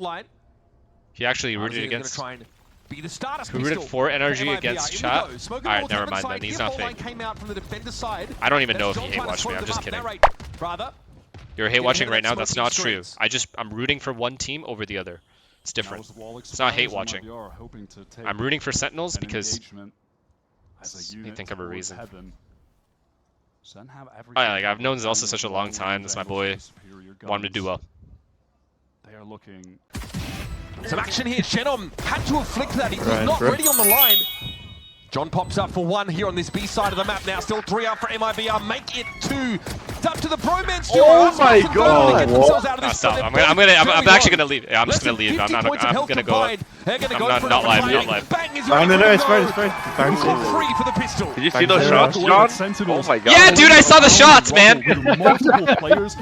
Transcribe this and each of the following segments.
fault line. He actually rooted against. Try and be the starter. Who rooted for energy against chat? Alright, never mind then. He's not fake. I don't even know if he hate watched me. I'm just kidding. You're hate watching right now. That's not true. I'm rooting for one team over the other. It's different. It's not hate watching. I'm rooting for sentinels because they think of a reason. Like I've known Zelsa such a long time. That's my boy. Want him to do well. They are looking. Some action here. Shenom had to have flicked that. He was not ready on the line. John pops up for one here on this B side of the map now. Still 3 up for MIBR. Make it 2. It's up to the bromance duo. Oh my god! Stop. I'm actually gonna leave. Yeah, I'm just gonna leave. I'm gonna go. I'm not live. Not live. No, it's fine. It's fine. Did you see those shots, John? Oh my god. Yeah, dude, I saw the shots, man. Multiple players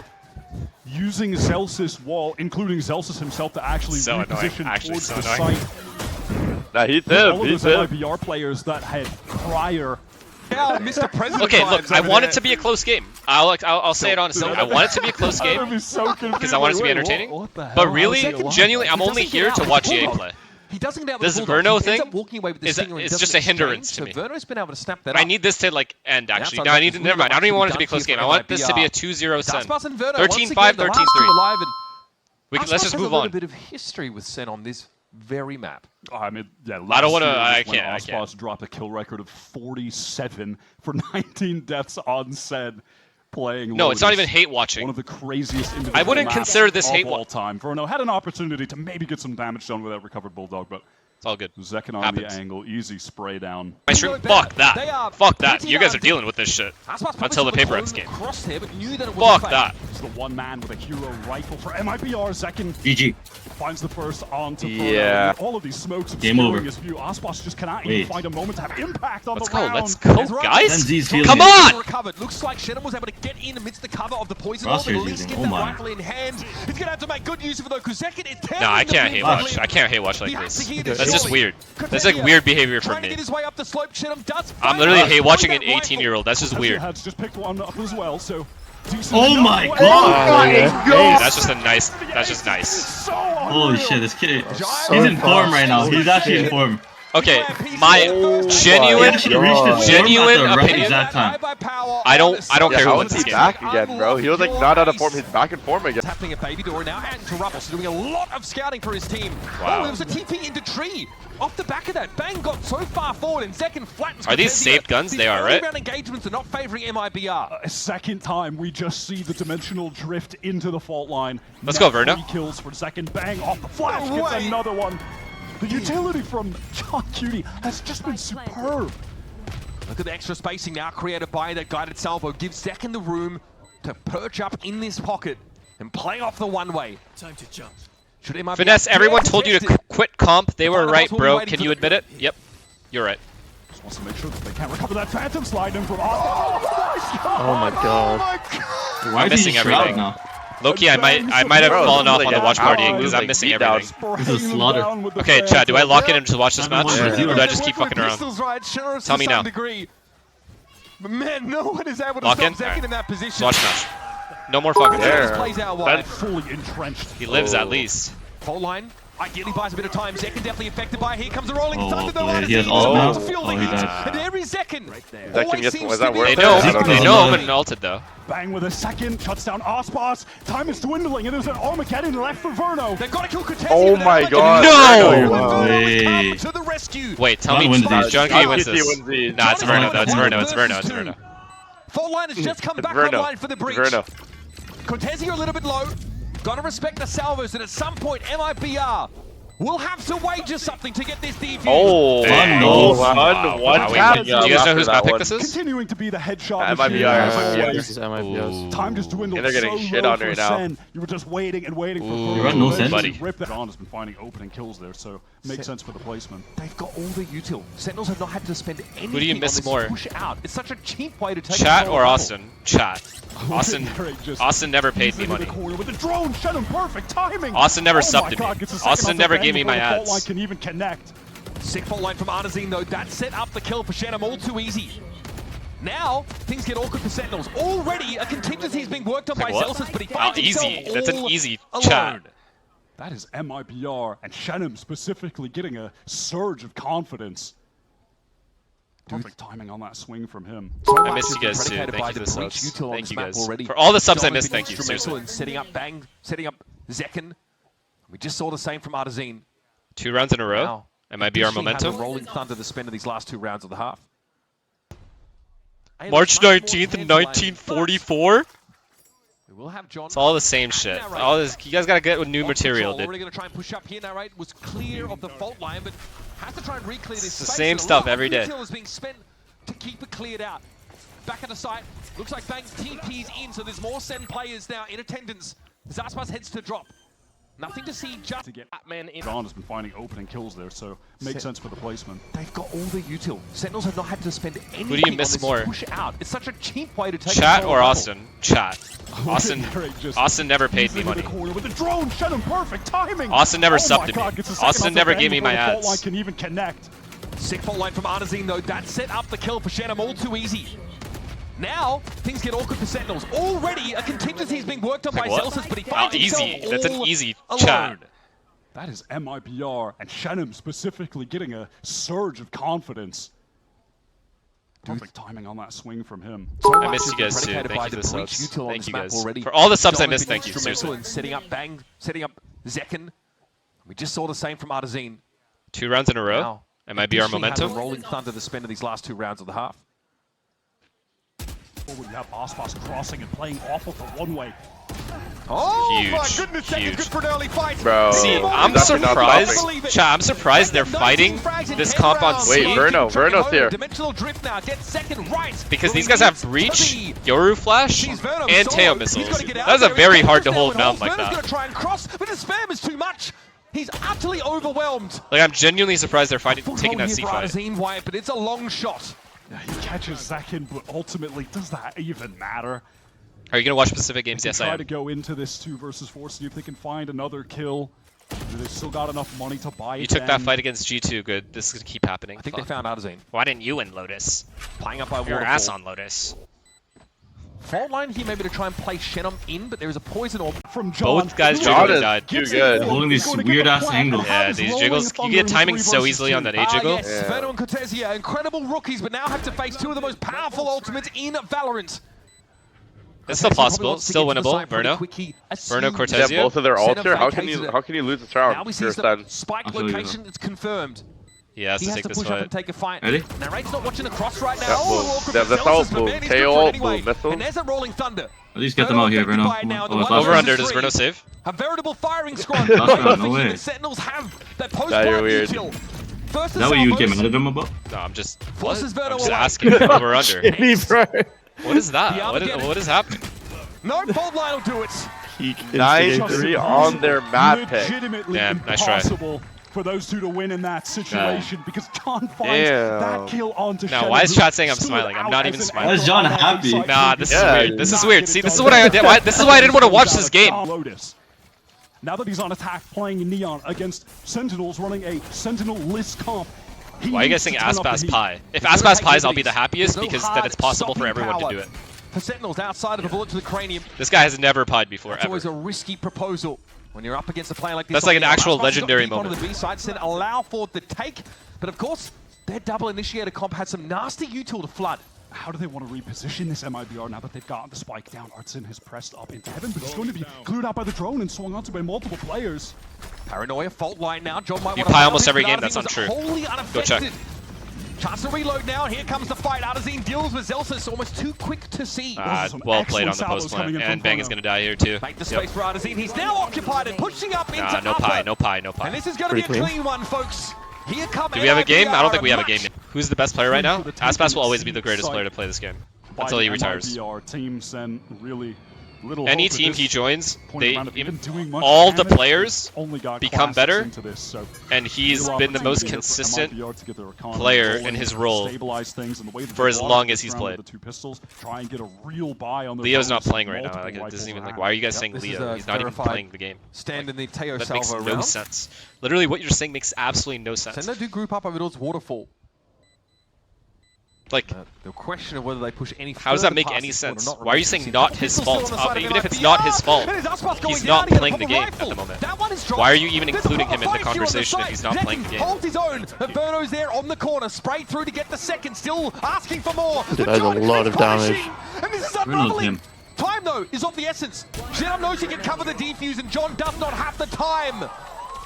using Zelsis wall, including Zelsis himself, to actually reposition towards the site. Nah, he's all him. of those IBR players that had prior. Mr. President. Okay, look, I want it to be a close game. I'll say it honestly. I want it to be a close game because I want it to be entertaining. But really, genuinely, I'm only here to watch EA play. This Verno thing is just a hindrance to me. Verno's been able to snap that up. I need this to like end actually. No, never mind. I don't even want it to be a close game. I want this to be a 2-0 Sen. 13-5, 13-3. Let's just move on. A bit of history with Sen on this very map. I mean, yeah, I don't want to. I can't. Aspas dropped a kill record of 47 for 19 deaths on Sen. Playing. No, it's not even hate watching. One of the craziest individual I wouldn't consider this hate all time. Verno had an opportunity to maybe get some damage done with that recovered bulldog, but it's all good. Zekin on the angle, easy spray down. Fuck that. Fuck that. You guys are dealing with this shit until the paper ends game. Fuck that. It's the one man with a hero rifle for MIBR. Zekin GG finds the first onto yeah. All of these smokes game over. His view. Aspas just cannot even find a moment to have impact on the round. Let's go, guys. Come on. Looks like Shenom was able to get in amidst the cover of the poison orb, at least get the rifle in hand. He's gonna have to make good use of it though, because Zekin is terrible. No, I can't hate watch. I can't hate watch like this. That's just weird. That's like weird behavior for me. I'm literally hate watching an 18-year-old. That's just weird. Just picked one up as well, so. Oh my god! Hey, that's just a nice. That's just nice. Holy shit, this kid, he's in form right now. He's actually in form. Okay, my genuine opinion. I don't care who wins this game. Back again, bro. He was like not out of form. He's back in form again. Tapping a baby door now and Ruffles doing a lot of scouting for his team. Wow. Oh, there was a TP into tree. Off the back of that, Bang got so far forward and Zekin flattens. Are these saved guns? They are, right? Round engagements are not favoring MIBR. A second time, we just see the dimensional drift into the fault line. Let's go, Verno. 3 kills for Zekin. Bang off the flash, gets another one. The utility from John Cutie has just been superb. Look at the extra spacing now created by that guided salvo. Gives Zekin the room to perch up in this pocket and play off the one-way. Time to jump. FNS, everyone told you to quit comp. They were right, bro. Can you admit it? Yep. You're right. Just wants to make sure that they can't recover that Phantom slide in from Oh my god. Why I'm missing everything now. Loki, I might have fallen off on the watch party because I'm missing everything. This is a slaughter. Okay, Chad, do I lock in and just watch this match? Or do I just keep fucking around? Tell me now. But man, no one is able to Lock in? stop Zekin in that position. Watch match. No more fucking there. Plays out wide. fully entrenched. He lives at least. Fault line. Ideally buys a bit of time. Zekin definitely affected by it. Here comes the rolling thunder. Boy, he has ult now. Oh, he died. And there is Zekin. Right there. Zekin gets, was that worth They it? know I'm ulted though. Bang with a second, shuts down Aspas. Time is dwindling, and there's an Armageddon left for Verno. They've got to kill Cortez. Oh my god. No! Way. To the rescue. Wait, tell me, John Key wins this. Nah, it's Verno though. It's Verno. Fault line has just come back online for the breach. Cortez here a little bit low. Gotta respect the salvos, and at some point, MIBR will have to wager something to get this defuse. Oh, one tap. Do you guys know whose map pick this is? Continuing to be the headshot. MIBR. Time just dwindled. They're getting shit on right now. You were just waiting and waiting for. You run no sense. Buddy. Rip that on has been finding opening kills there, so makes sense for the placement. They've got all the util. Sentinels have not had to spend anything. Who do you miss more? Push out. It's such a cheap way to take. Chat or Austin? Chat. Austin never paid me money. With the drone, Shenom, perfect timing. Austin never subbed to me. Austin never gave me my ads. Can even connect. Sick fault line from Arnazine though. That set up the kill for Shenom all too easy. Now things get awkward for Sentinels. Already a contingency is being worked on by Zelsis, but he finds himself easy. That's an easy alone. chat. That is MIBR and Shanks specifically getting a surge of confidence. Perfect timing on that swing from him. I missed you guys too. Thank you for the subs. Thank you guys. For all the subs I missed, thank you. Seriously. Setting up Bang, setting up Zekken. We just saw the same from Artazine. 2 rounds in a row. Wow. MIBR momentum. Rolling thunder to spend of these last 2 rounds of the half. March 19th, 1944. We'll have John. It's all the same shit. All this, you guys gotta get with new material, dude. Already gonna try and push up here. Narrate was clear of the fault line, but has to try and re-clear this. It's the same stuff every day. Is being spent to keep it cleared out. Back at the site, looks like Bang TP's in, so there's more Sen players now in attendance. Zaspas heads to drop. Nothing to see just to get Batman in. John has been finding opening kills there, so makes sense for the placement. They've got all the util. Sentinels have not had to spend anything Who do you miss more? Push out. It's such a cheap way to take Chat or Austin? Chat. Austin never paid me money. With the drone, Shannon, perfect timing. Austin never subbed to me. Austin never gave me my ads. Fault line can even connect. Sick fault line from Artazine though. That set up the kill for Shannon all too easy. Now, things get awkward for Sentinels. Already, a contingency is being worked on by Celsius, but he finds easy. That's an easy alone. chat. That is MIBR and Shannon specifically getting a surge of confidence. Perfect timing on that swing from him. I missed you guys too. Thank you for the subs. Thank you guys. For all the subs I missed, thank you. Seriously. Setting up Bang, setting up Zekken. We just saw the same from Artazine. 2 rounds in a row. Wow. MIBR momentum. Rolling thunder to spend of these last 2 rounds of the half. You have Aspas crossing and playing awful for one way. Oh huge, my goodness, huge. good for an early fight. Bro, see, I'm surprised. Chat, I'm surprised they're fighting this comp on C. Wait, Verno's here. Dimensional drift now, gets second right. Because these guys have Breach, Yoru Flash, and Teo missiles. That's a very hard to hold mount like that. Gonna try and cross, but the spam is too much. He's utterly overwhelmed. Like, I'm genuinely surprised they're taking that C fight. But it's a long shot. Yeah, he catches Zekken, but ultimately, does that even matter? Are you going to watch Pacific Games? Yes, I am. Try to go into this 2 versus 4, see if they can find another kill. They've still got enough money to buy it. You took that fight against G2, good. This is going to keep happening. I think they found Artazine. Why didn't you win Lotus? Playing up by your ass on Lotus. Fault line here maybe to try and play Shannon in, but there is a poison orb from John. Both guys jiggling died. Too good. Holding these weird-ass angles. Yeah, these jiggles, you get timing so easily on that A jiggle. Yes, Verno and Cortesia, incredible rookies, but now have to face 2 of the most powerful ultimates in Valorant. It's still possible, still winnable. Verno, Cortesia. Yeah, both of their ults here. How can you lose this round? Now we see the spike location that's confirmed. He has to take this fight. Take a fight. Ready? Narrate's not watching across right now. Yeah, that's all boom. KO, boom, missile. And there's a rolling thunder. At least get them out here, Verno. Over under, does Verno save? A veritable firing squad. No way. The Sentinels have their post you're weird. kill. Is that what you get mad at them about? No, I'm just Verno asking. Over under. What is that? The What is happening? No fault line will do it. 9-3 on their map pick. Damn, nice try. For those 2 to win in that situation because John finds that kill onto Shannon. Now, why is chat saying I'm smiling? I'm not even smiling. Why is John happy? Nah, this is weird. This is weird. See, this is what I did. This is why I didn't want to watch this game. Now that he's on attack playing Neon against Sentinels running a Sentinel-less comp. Why are you guys saying Aspas Pie? If Aspas Pies, I'll be the happiest because then it's possible for everyone to do it. For Sentinels outside of the bullet to the cranium. This guy has never pied before, It's always a risky proposal when you're up against a player like this. That's like an actual legendary moment. The B side said allow for the take, but of course their double initiator comp had some nasty util to flood. How do they want to reposition this MIBR now that they've gotten the spike down? Artazine has pressed up into heaven, but he's going to be cleared out by the drone and swung onto by multiple players. Paranoia fault line now. John might you pie almost every game. That's untrue. Go check. Chance to reload now. Here comes the fight. Artazine deals with Zelsis, almost too quick to see. Well played on the post plant, and Bang is going to die here too. Make the space for Artazine. He's now occupied and pushing up into no pie, no pie, no pie. And this is going to be a clean one, folks. Here come Do we have a game? I don't think we have a game. Who's the best player right now? Aspas will always be the greatest player to play this game until he retires. Any team he joins, all the players become better, and he's been the most consistent player in his role for as long as he's played. Leo's not playing right now. Like, it doesn't even why are you guys saying Leo? He's not even playing the game. Stand in the Teo that makes salvo no round. sense. Literally, what you're saying makes absolutely no sense. Send do group up over towards Waterfall. Like, the question of whether they push any. How does that make any sense? Why are you saying not his fault? Even if it's not his fault, he's not playing the game at the moment. Why are you even including him in the conversation if he's not playing the game? Holds his own. Verno's there on the corner, sprayed through to get the second, still asking for more. Dude, that is a lot of damage. And this is unraveling. Time though is of the essence. Shanks knows he can cover the defuse, and John does not have the time.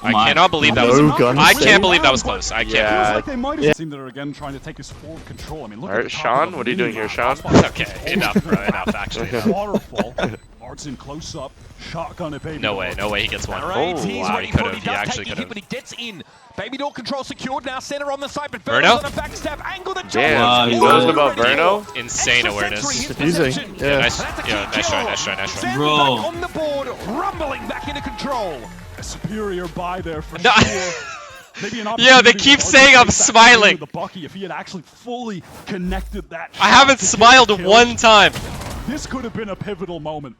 I cannot believe that was. I can't believe that was close. I can't. Yeah. Like they might have seemed that are again trying to take this forward control. I mean, look at Sean, what are you doing here, Sean? Okay, enough, bro. Enough, actually. Waterfall. Art's in close up. Shotgun it, baby. No way. No way he gets one. Right, Oh, wow, he could have. He actually could have. But he gets in. Baby door control secured now. Center on the side, but Verno? on a backstab angle that Damn, he knows about Verno. Insane awareness. Diffusing. Yeah. Nice try. Bro. On the board, rumbling back into control. A superior buy there for No. sure. Maybe an Yeah, they keep saying I'm smiling. The Bucky, if he had actually fully connected that. I haven't smiled one time. This could have been a pivotal moment.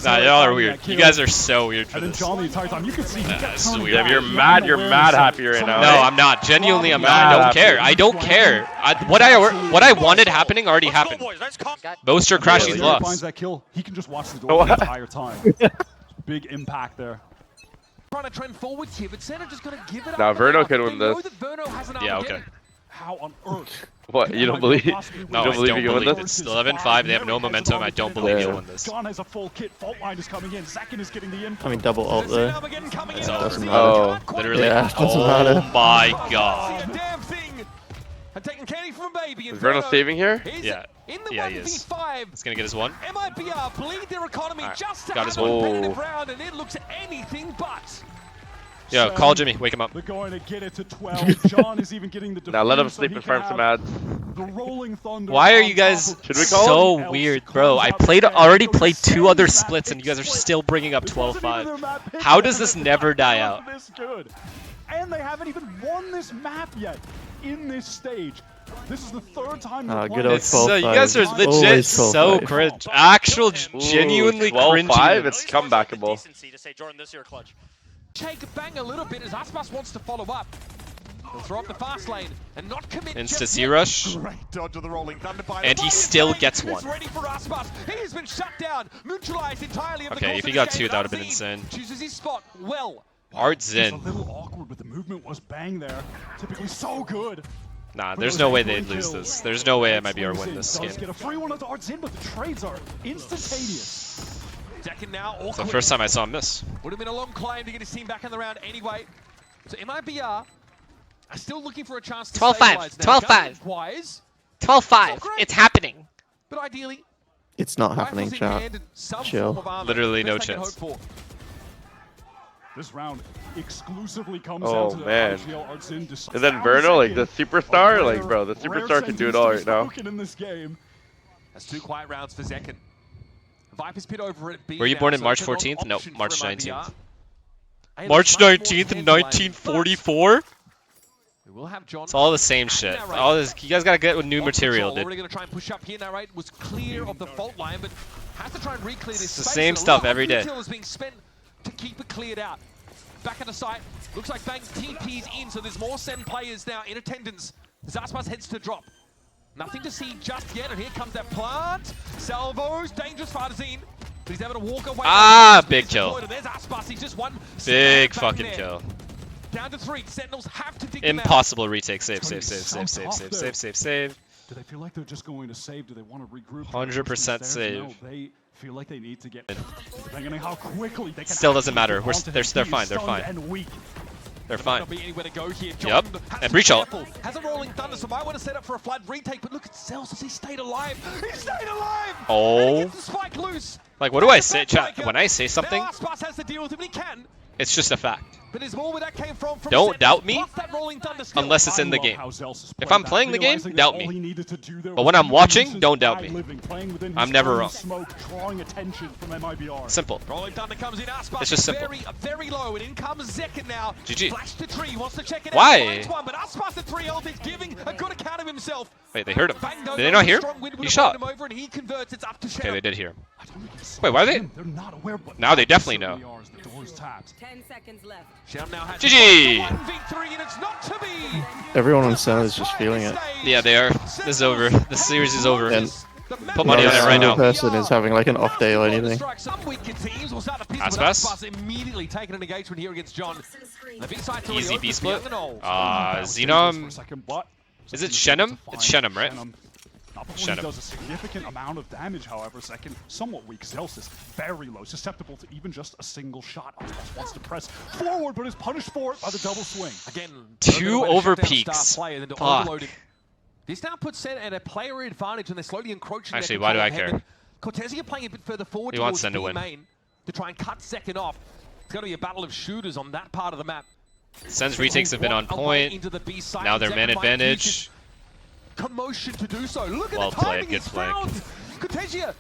Nah, y'all are weird. You guys are so weird for And then this. John the entire time, you can see he kept this is turning weird. back. You're He mad. had You're awareness mad of happy right now. No, eh? I'm not. Genuinely, I'm not. I don't care. I don't care. What I wanted happening already happened. Boaster crash, he's He lost. finds that kill. He can just watch the door the entire time. Big impact there. Trying to trend forwards here, but Center just gonna give it Nah, up. Verno could win They know this. that Verno has an Yeah, Armageddon. okay. How on earth? What? You don't believe? No, You I don't believe don't you can win believe this? it. It's 11-5. They have no momentum. I don't believe you'll win this. John has a full kit. Fault line is coming in. Second is getting the info. I mean, double ult there. It's over. Doesn't matter. Oh, Literally. Yeah, doesn't Oh matter. my god. See a damn thing. And taking candy from Baby. Is Verno saving here? Yeah. In the Yeah, he is. 1v5. He's gonna get his one. MIBR bleed their economy Alright, just to got have his a one. competitive round, and it looks anything but. Yo, call Jimmy. Wake him up. They're going to get it to 12. John is even getting the Now let him defuse so sleep he and can farm some have ads. the rolling thunder Why are on you guys top of Should we call so else weird, to bro? close I out the played game. already Those played same two other map splits, and you guys are picks. still bringing up This wasn't even 12-5. their map pick. How They does haven't this been never die done out? This good. And they haven't even won this map yet in this stage. This is the third time they're Good playing. old It's you 12-5. guys are legit Always so 12-5. cringe. Actual, genuinely 12-5? cringy. It's comebackable. Shake bang a little bit as Aspas wants to follow up. He'll throw up the fast lane and not commit. Insta C rush. Great dodge of the rolling thunder by And the he Rolling still Thunder. gets It's one. ready for Aspas. He has been shut down, neutralized entirely. Of the Okay, course if he of got this two, game. that would have been Unseen insane. Chooses his spot well. Art's It's a in. little awkward, but the movement was bang there. Typically so good. Nah, there's no way they'd lose this. There's no way MIBR win this Does game. get a free one at Art's in, but the trades are instantaneous. Second now, It's the first time I saw him miss. Would have been a long climb to get his team back in the round anyway. So MIBR are still looking for a chance to 12-5, stabilize now. 12-5. Wise, 12-5. It's happening. but ideally, It's not happening, rifles in chat. hand and some Chill. form of armor. Literally no Best they can chance. hope for. This round exclusively comes Oh, down to man. IGL Art's in just And then down Verno, like the second. superstar, Rare- like bro, the rare superstar can do it sentence all to be right now. spoken in this game. That's two quiet rounds for Zekken. Viper's pit over at B. Were you now, born in so March it's an 14th? No, option for March MIBR. 19th. Hey, March much more 19th, headline, 1944? but we will have John. It's all the same shit. All this, you guys gotta get with new on material, control, dude. already going to try and push up here. Narrate was clear of the fault line, but has to try and re-clear this It's the space. same And a stuff lot of every day. util is being spent to keep it cleared out. Back at the site, looks like Bang TP's in, so there's more Sen players now in attendance. Zaspas heads to drop. Nothing to see just yet, and here comes that plant. Salvos, dangerous for Arzine. But he's able to walk away. Ah, big kill. And there's Aspas, he's just one. Big back fucking there. kill. Down to 3, Sentinels have to dig them out. Impossible retake. Save, Tony, save, save, so save, save, tough save, there. save, save, save. Do they feel like they're just going to save? Do they want to regroup? 100% save. No, they feel like they need to get. Depending on how quickly they can. Still doesn't actually matter. hold We're on to they're him. they're He fine. is They're stunned fine. and weak. They're There'll fine. be anywhere to go here. Yup. John has And to breach be ult. careful. Has a rolling thunder, so might want to set up for a flood retake. But look at Cells as he stayed alive. He stayed alive. Oh. And he gets the spike loose. Like, what do I say, chat? When I say something, Now Aspas has to deal with him, and he can. it's just a fact. But there's more where that came from. Don't Sentinels, doubt me plus that rolling thunder skill. unless it's in the I love game. how Zels has If played I'm that, playing the game, realizing that doubt all me. he needed to do there But was when I'm use watching, his don't doubt high me. living, playing within I'm his never own wrong. Smoke, drawing attention from MIBR. Simple. Rolling thunder comes in. Aspas It's just simple. very low, and in comes Zekken now. GG. Flash to tree, wants to check it Why? out. Finds one, but Aspas at 3 ult is giving a good account of himself. Wait, they heard him. Did they not hear him? He shot. Okay, they did hear him. Wait, why are they? Now they definitely know. 10 seconds left. GG! Everyone on center is just feeling it. Yeah, they are. This is over. The series is over. And Put money on it right now. person is having like an off day or anything. Pass. Immediately taking an engagement here against John. Easy B split. Xenom. Is it Shanks? It's Shanks, right? Shanks does a significant amount of damage, however. Second, somewhat weak. Zealous is very low, susceptible to even just a single shot. Almost wants to press forward, but is punished for it by the double swing. Again, 2 over peaks. Fuck. This now puts Sen at a player advantage, and they're slowly encroaching. Actually, why do I care? Cortesia playing a bit further forward He wants towards Sen to B win. main to try and cut second off. It's going to be a battle of shooters on that part of the map. Sen's retakes have been on point. Now they're man advantage. Commotion to do so. Look at Well the played, timing good is play. found. Cortesia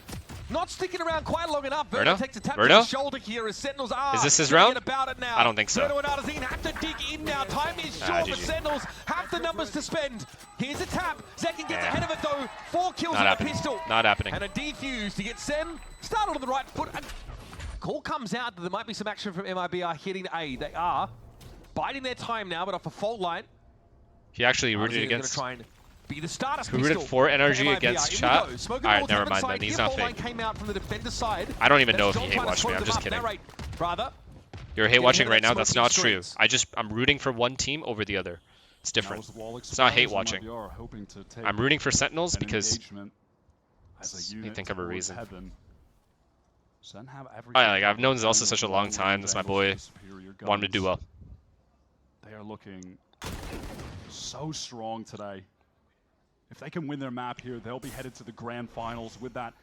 not sticking around quite long enough. Verno? Takes a tap Verno? to the shoulder here as Sentinels are. Is this his round? About it now. I don't think so. Verno and Arzine have to dig in now. Time is short, but GG. Sentinels have the numbers to spend. Here's a tap. Zekin gets ahead of it though. 4 kills Not with happening. a pistol. Not happening. And a defuse to get Sen started on the right foot. And call comes out that there might be some action from MIBR hitting A. They are biding their time now, but off a fault line. He actually rooted Arzine's against. gonna try and be the starter Who rooted for energy against chat? Alright, never mind then. He's not fake. Came out from the defender side. I don't even know if he John hate trying to watched me. slow I'm them just up. kidding. Narrate, brother. You're hate watching right now. Smoking That's not true. streaks. I'm rooting for one team over the other. It's different. It's not hate watching. I'm rooting for Sentinels because they think of a reason. I've known Zelsa such a long time. That's my boy. Want him to do well. They are looking so strong today. If they can win their map here, they'll be headed to the grand finals with that.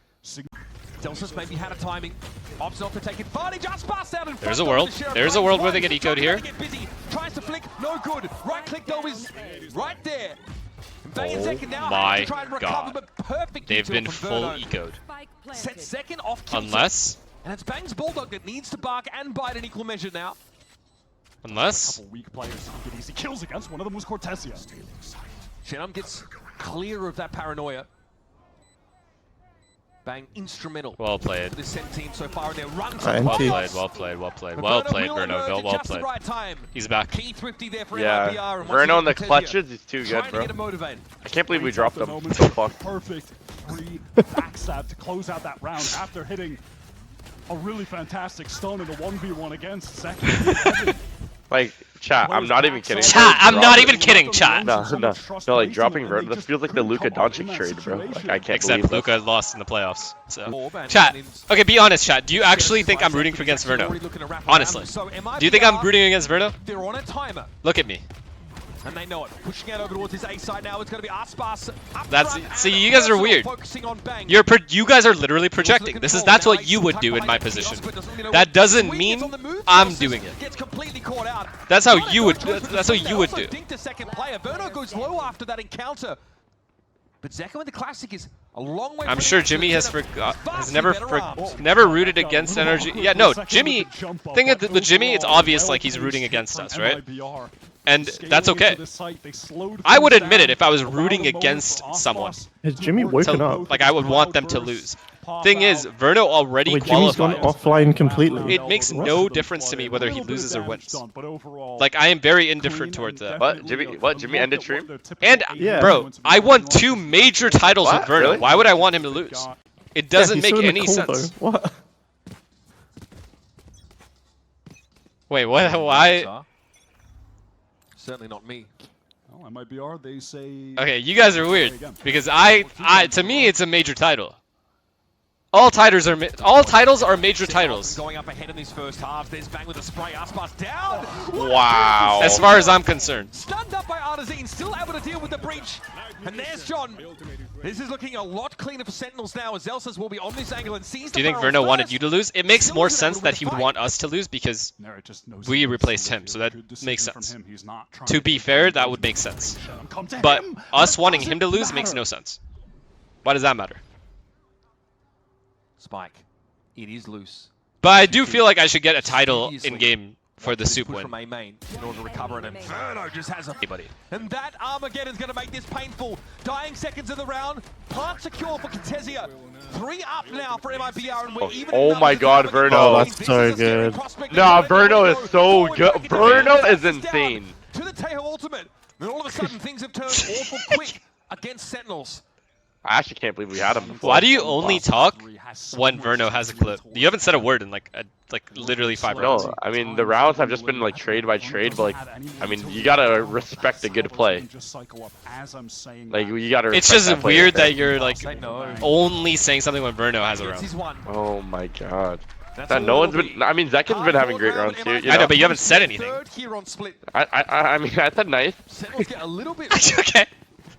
Delsa's maybe had a timing. Opts not to take advantage. Just pass out in front. There's a world. There's a world where they get ecoed here. Tries to flick. No good. Right click though is right there. Oh my god. They've been full ecoed. Set second off. Unless. And it's Bang's Bulldog that needs to bark and bite in equal measure now. Unless. A couple weak players who get easy kills against. One of them was Cortesia. Shanks gets clear of that paranoia. Bang instrumental. Well played. This Sen team so far in their run. Well played, Verno. Well played. He's back. Key thrifty there for Yeah, MIBR, and Verno in the Cortesia clutches is too good, trying to bro. get him motivated. I can't believe we dropped them. So fucked. Perfect free backstab to close out that round after hitting a really fantastic stun in the 1v1 against second. Like, chat, I'm not even kidding. Chat, I'm not even kidding, chat. No, like dropping Verno, this feels like the Luka Doncic trade, bro. Like, I can't Except believe Luka lost in the playoffs. So, chat. Okay, be honest, chat. Do you actually think I'm rooting against Verno? Honestly, do you think I'm rooting against Verno? They're on a timer, Look at me. and they know it. Pushing out over towards his A side now. It's going to be Aspas. See, you guys are weird. You guys are literally projecting. That's what you would do in my position. That doesn't mean I'm doing it. Gets completely caught out. That's how you would. That's what you would do. Second player. Verno goes low after that encounter. But Zeka with the classic is a long way. I'm sure Jimmy has never rooted against energy. Yeah, no, Jimmy. Thing with Jimmy, it's obvious like he's rooting against us, right? And that's okay. I would admit it if I was rooting against someone. Has Jimmy woken up? Like I would want them to lose. Thing is, Verno already Wait, Jimmy's gone qualified. offline completely. It makes no difference to me whether he loses or wins. Like I am very indifferent towards that. What? Jimmy ended stream? And Yeah. bro, I won 2 major titles with What? Verno. Really? Why would I want him to lose? It doesn't make any sense. Though. What? Wait, what? Why? Certainly not me. Well, MIBR, they say. Okay, you guys are weird because to me it's a major title. All titles are major titles. Going up ahead in these first halves. There's Bang with a spray. Aspas down. Wow. As far as I'm concerned. Stunned up by Artazine, still able to deal with the breach. And there's John. This is looking a lot cleaner for Sentinels now, as Zelsas will be on this angle and sees. Do you think Verno wanted you to lose? It makes more sense that he would want us to lose because we replaced him, so that makes sense. To be fair, that would make sense. But us wanting him to lose makes no sense. Why does that matter? Spike. It is loose. But I do feel like I should get a title in game for the soup win. From A main in order to recover, and then Verno just has a... Anybody. And that Armageddon's going to make this painful. Dying seconds of the round. Plant secure for Cortesia. 3 up now for MIBR, and we're even... Oh my god, Verno. Oh, that's so good. Nah, Verno is so good. Verno is insane. To the Tejo ultimate. Then all of a sudden, things have turned awful quick against Sentinels. I actually can't believe we had him before. Why do you only talk when Verno has a clip? You haven't said a word in like literally 5 rounds. No, I mean the rounds have just been like trade by trade, but like I mean you gotta respect a good play. Like you gotta. It's just weird that you're like only saying something when Verno has a round. Oh my god. That no one's been. I mean Zekin's been having great rounds too. I know, but you haven't said anything. I mean I said nice. Sentinels get a little bit Okay.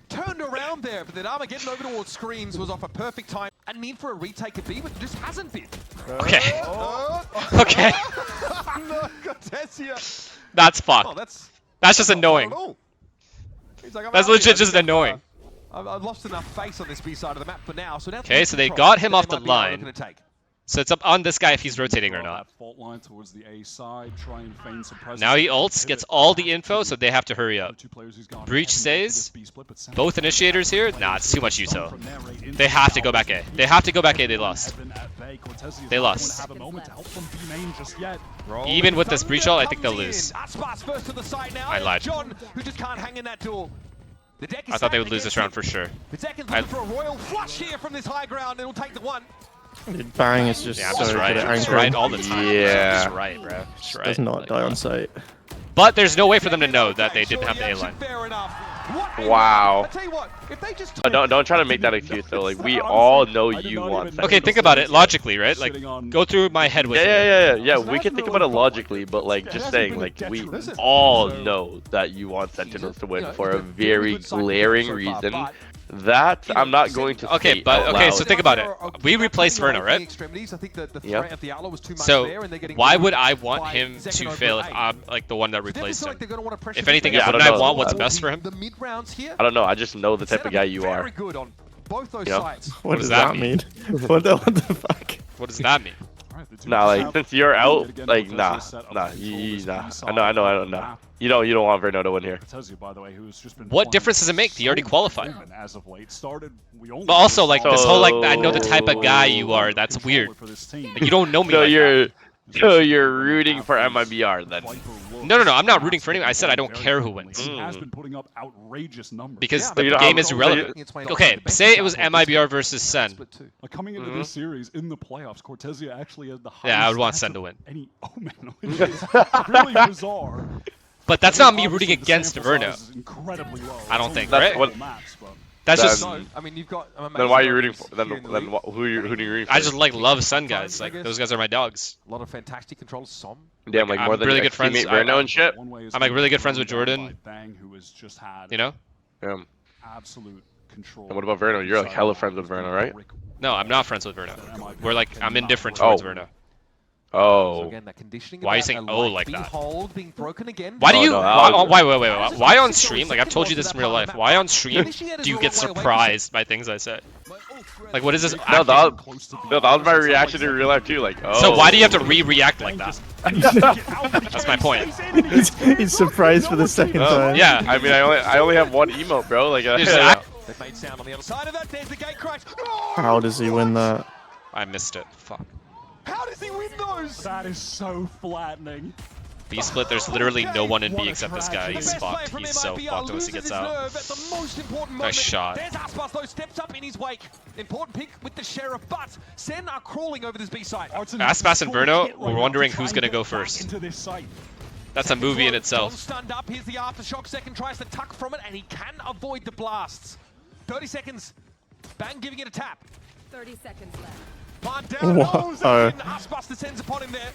turned around there, but then Armageddon over towards screens was off a perfect time. A need for a retake of B, but just hasn't been. Okay. Okay. No, Cortesia. That's fucked. Oh, That's just annoying. Like, That's legit just annoying. I've lost enough face on this B side of the map for now. So now Okay, so they got him off the line. So it's up on this guy if he's rotating or not. Now he ults, gets all the info, so they have to hurry up. Breach stays. Both initiators here? Nah, it's too much Uto. They have to go back A. They have to go back A, they lost. They lost. Even with this breach ult, I think they'll lose. I lied. I thought they would lose this round for sure. For a royal flush here from this high ground, it'll take the one. Bang is just Yeah, I'm so just right. good at I'm just anchoring. right all the time. Yeah. Just right, bro. Just right. Does not Like, die on sight. But there's no way for them to know that they didn't have the A line. Wow. Don't try to make that excuse though. Like we all know you want that. Okay, think about it logically, right? Like, go through my head with Yeah. We can think about it logically, but like just saying, like we all know that you want Sentinels to win for a very glaring reason. That I'm not going to. Okay, but okay, so think about it. We replaced Verno, right? Yeah. So why would I want him to fail if I'm like the one that replaced him? If anything, Yeah, I wouldn't I don't want know. what's best for him? I don't know. I just know the type of guy you are. Yeah. What does that mean? what the fuck? What does that mean? Nah, like since you're out, like nah. I know. You don't want Verno to win here. What difference does it make? He already qualified. But also, like this whole like I know the type of guy you are. That's weird. Like, you don't know me. So you're rooting for MIBR then? No. I'm not rooting for anyone. I said I don't care who wins. Because the game is irrelevant. Okay, say it was MIBR versus Sen. Coming into this series in the playoffs, Cortesia actually has the highest. Yeah, I would want Sen to win. Any omen, which is really bizarre. But that's not me rooting against Verno. I don't think, right? That's just. I mean, you've got. Then why are you rooting for? Then who are you rooting for? I just love Sun guys. Like those guys are my dogs. A lot of fantastic controls. Som. Damn, like more I'm than really your good friends. Verno and shit. I'm like really good friends with Jordan. You know? Yeah. Absolute control. And what about Verno? You're like hella friends with Verno, right? No, I'm not friends with Verno. We're like I'm indifferent towards Verno. Oh. So again, that conditioning Why are you saying oh like that? Hold being broken again. Why do you? no, Wait. Why on stream? Like I've told you this in real life. Why on stream do you get surprised by things I say? Like what is this? No, that was my reaction in real life too. Like oh. So why do you have to react like that? That's my point. He's surprised for the second time. Yeah. I mean, I only have one emote, bro. Like. They've made sound on the other side of that. There's the gate crash. How does he win that? I missed it. Fuck. How does he win those? That is so flattening. B split, there's literally no one in B except this guy. He's fucked. He's so fucked once he gets out. Nice shot. There's Aspas though, steps up in his wake. Important pick with the sheriff, but Sen are crawling over this B side. Aspas and Verno, we're wondering who's gonna go first. That's a movie in itself. Stunned up, here's the aftershock. Second tries to tuck from it, and he can avoid the blasts. 30 seconds. Bang giving it a tap. 30 seconds left. Aspas descends upon him there.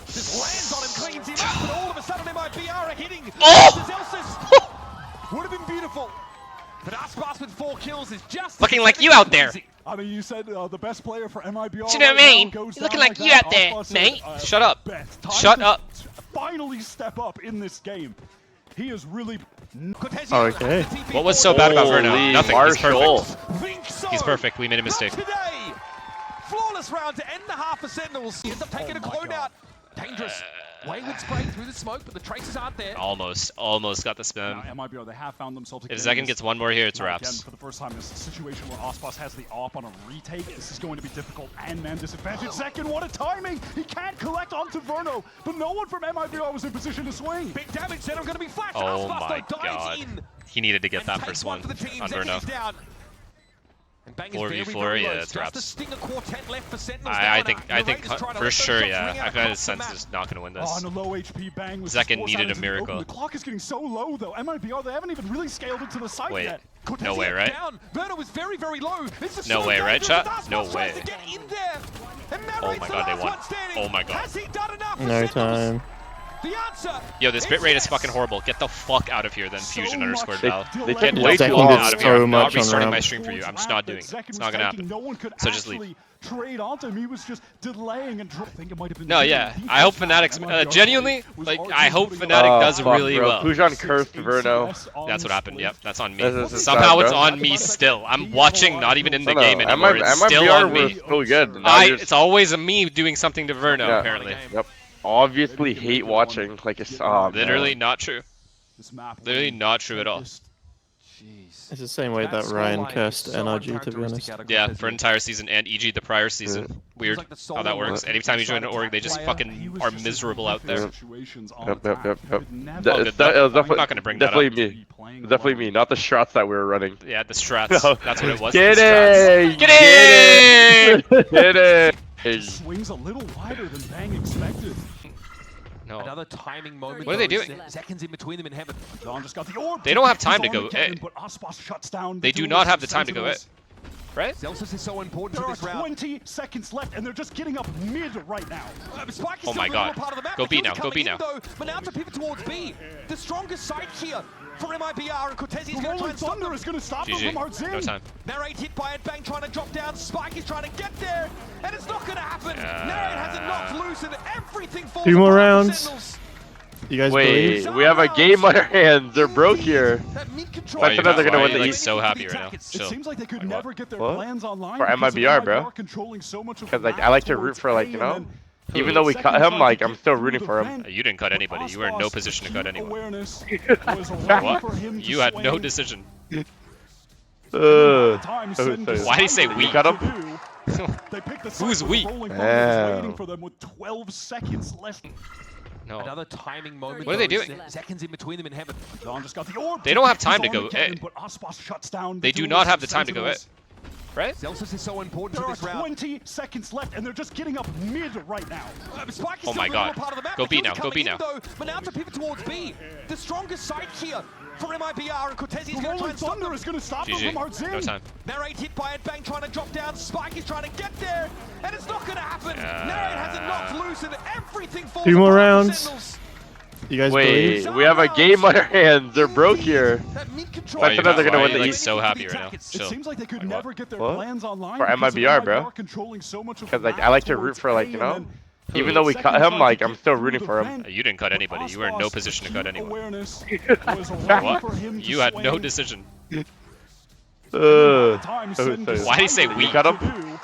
Just lands on him, cleans him up, but all of a sudden MIBR are hitting. Would have been beautiful. But Aspas with 4 kills is just looking like you out there. I mean, you said the best player for MIBR. Do you know what I mean? Looking like you out there, mate. Shut up. Shut up. Finally step up in this game. He is really. Okay. What was so bad about Verno? Nothing. He's Marshall. perfect. He's perfect. We made a mistake. Flawless round to end the half of Sentinels. He ends up taking a clone out. Dangerous. Wayward spray through the smoke, but the traces aren't there. Almost got the spam. Now, MIBR, they have found themselves If Zekin gets one more here, it's again, wraps. for the first time in a situation where Ospas has the op on a retake, this is going to be difficult and man disadvantage. Zekin, what a timing! He can't collect onto Verno, but no one from MIBR was in position to swing. Big damage, Sentinel going to be flashed. Oh Ospas, my though, dives god. in He needed to get that and first takes one for the team. on Zekin Verno. is down. And Bang is 4v4, very yeah, low. it's Just a wraps. Stinger quartet left for Sentinels. I now, and think Narrator's trying to for let sure, those shots yeah. ring out FNS across the sense map. is not gonna win Oh, this. and a low HP Bang was Zekin just forced needed out a into the miracle. open. The clock is getting so low though. MIBR, they haven't even really scaled into the site Wait, yet. no way, right? Down. Verno is very, very low. This is No so way, right, dangerous. chat? Ospas No tries way. to get in there. And Oh my Narrator's the god, they last won. one standing. Oh my god. Has he done enough for No Sentinels? time. The answer. Yo, this bit rate is yes. fucking horrible. Get the fuck out of here then, Fusion underscore Val. They Get take the way fuck too Zekin long. did out of so here. I'm not much on restarting my ramp. stream for you. I'm just not doing it. It's not gonna happen. No one could So just leave. actually trade onto him. He was just delaying and I think it might have been. No, yeah. I hope Fnatic's genuinely, like, I hope Fnatic does fuck, really bro. well. Pujan cursed Verno. That's what happened. Yep, that's on me. This is Somehow sad, it's bro. on me still. I'm watching, not even in the game No, anymore. It's still MIBR on me. was so good. Now you're It's always me doing something to Verno, Yeah. apparently. Yep. Obviously hate watching. Like it's Literally not true. This map Literally not true at all. It's the same way that Ryan cursed NRG, to be honest. Yeah, for an entire season and EG the prior season. Weird how that works. Anytime you join an org, they just fucking are miserable out there. Yep. All good, It though. was I'm not gonna bring that up. Definitely me, not the shots that we were running. Yeah, the strats. No. That's what it was. Get the strats. it! Get it! Get it! Swings a little wider than Bang expected. No. Another timing moment. What are they though. doing? Seconds in between them in heaven. Don just got the orb. They don't have time to He's go, on again, eh. but Ospas shuts down They the do duels not have of the time to go, Sentinels. Right? Celsius is so important There to are this round. 20 seconds left, and they're just getting up mid right now. Spike is Oh still my the god. middle part of the map. Go The B kills now, are go B coming in, now. though, but now to pivot towards B. The strongest side here for MIBR, and Cortez is The going to try Rolling and stop Thunder them. is going to stop them GG. from Artzin. No time. Narrate hit by Edbang trying to drop down. Spike is trying to get there, and it's not going to happen. Narrate has it knocked loose, and everything falls 2 more apart for rounds. Sentinels. You guys Wait, believe? we have a game on our hands. They're broke here. That mid-control- Why are you, Sentinels are gonna why win are you the like East. so happy right now? It Chill. seems like they could Like what? never get their What? plans online. For because of MIBR, bro. MIBR controlling so much of Because the like I map like to root towards for like A, you and know, then even though we cut seconds him, like to I'm get still through rooting the for him. vent. You didn't cut anybody. You were in no Ospas' position to cut acute anyone. awareness was right for him to You had no swing. decision. Time so- Sin Why do you say decided we? what Cut to him? do. They picked the Who's side with we? the Rolling Thunder was waiting Damn. for them with 12 seconds left. No. Another timing moment. What are they though. doing? Seconds in between them in heaven. Don just got the orb. They don't have He's time to on go, again, eh. but Ospas shuts down They the do duels not have of the time to go, Sentinels. Right? Celsius is so important There to are this round. 20 seconds left, and they're just getting up mid right now. Spike is Oh still my the god. middle part of the map. Go The B kills now, are go B coming now. in, though, but now to pivot towards B. The strongest side here for MIBR, and Cortez is The going to try Rolling and stop Thunder them. is going to stop them GG. from Artzin. No time. Narrate hit by Edbang trying to drop down. Spike is trying to get there, and it's not going to happen. Narrate has it knocked loose, and everything falls 2 more apart for rounds. Sentinels. You guys Wait, believe? we have a game on our hands. They're broke here. That mid-control- Why are you, Sentinels are gonna why win are you the like East. so happy right now? It Chill. seems like they could Like what? never get their What? plans online. For because of MIBR, bro. MIBR controlling so much of Because the like map I like to root towards for like A, you and know, then even though we cut seconds him, on like to I'm get still through rooting the for him. vent. You didn't cut anybody. You were in no Ospas' position to cut acute anyone. awareness was right What? for him to You had no swing. decision. Time so- Sin so- Why do you say decided we? what Cut to him? do.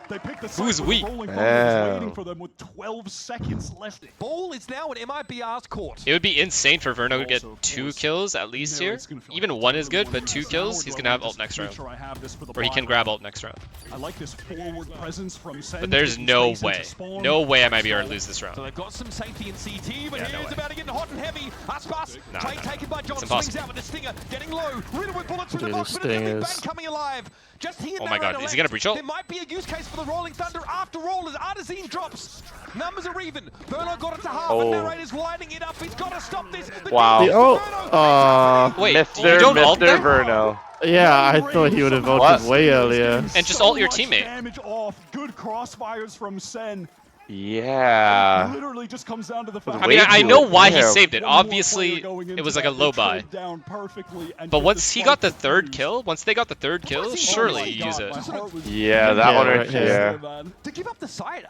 They picked the Who's side with we? the Rolling Thunder was waiting Damn. for them with 12 seconds left. Ball is now in MIBR's court. It would be insane for Verno to get Also, of 2 course, kills at least you know, here. it's gonna feel Even like 1 is a good, one but for 2 this kills, hour, he's though. gonna have Just ult next make round. sure I have this for the Or he can bot. grab ult next round. I like this forward presence from Sen. But there's taking no space way. into spawn. No way I might be able to lose this So round. they've got some safety in CT, but Yeah, no here's way. about to get hot and heavy. Aspas, Nah, trade nah, taken by John, It's swings impossible. out with the stinger, getting low. Riddle with bullets through the Dude, box, this but it's a big thing bang is- coming alive. Just here, Oh my god, is he gonna breach ult? There might be a use case for the Rolling Thunder after all as Artazine drops. Numbers are even. Verno got it to half, Oh. and Narrator's lining it up. He's got to stop this. The Wow. defense The ult- of Verno. Wait, Mr. you don't ult there? Verno. Yeah, I thought he would have What? voted way earlier. And just So ult your much teammate. Damage off. Good crossfires from Sen. Yeah. Literally just comes down to the fact. I mean, I Way know too why he damn. saved it. One more Obviously, player going it into was like a that, low they buy. trade down perfectly and But get once this he fight got the to 3rd fuse. kill, once they got the 3rd kill, surely Oh my use God, it. my heart was Yeah, that Yeah, one right right here. there. man. To give up the side,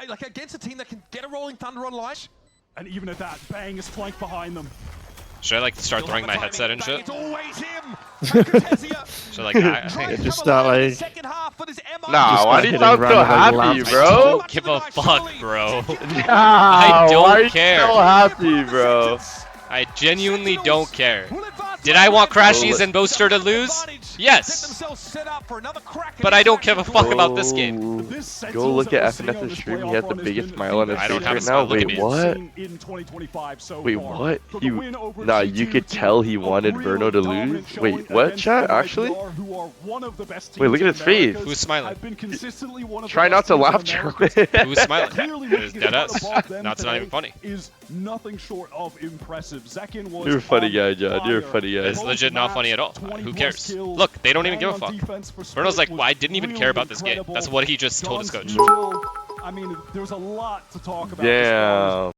like against a team that can get a Rolling Thunder online. And even at that, Bang is flanked behind them. Should I like start throwing my headset and shit? It's always him. Should like Just start like. Nah, why do you hitting sound so random happy, lamps. bro? don't give a fuck, bro. Nah, don't why are you care. so happy, bro? I genuinely don't care. Did I want Crashies and Boaster to lose? Yes. But I don't give a fuck about this game. Go look at FNS's stream. He has the biggest smile on his I don't face have a right smile. now. Look at Wait, me. what? Wait, what? Nah, you could tell he wanted Verno to lose. Wait, what, chat? Actually? Wait, look at his face. Who's smiling? Try not to laugh, Charlie. Who's smiling? It's deadass. That's not even funny. Is nothing short of impressive. Zekin was You're a funny guy, John. You're a funny guy. It's legit not funny at all. Who cares? Look, they don't even give a fuck. Verno's like, well, I didn't even care about this game. That's what he just told his coach. I mean, there's a lot to talk about. Damn.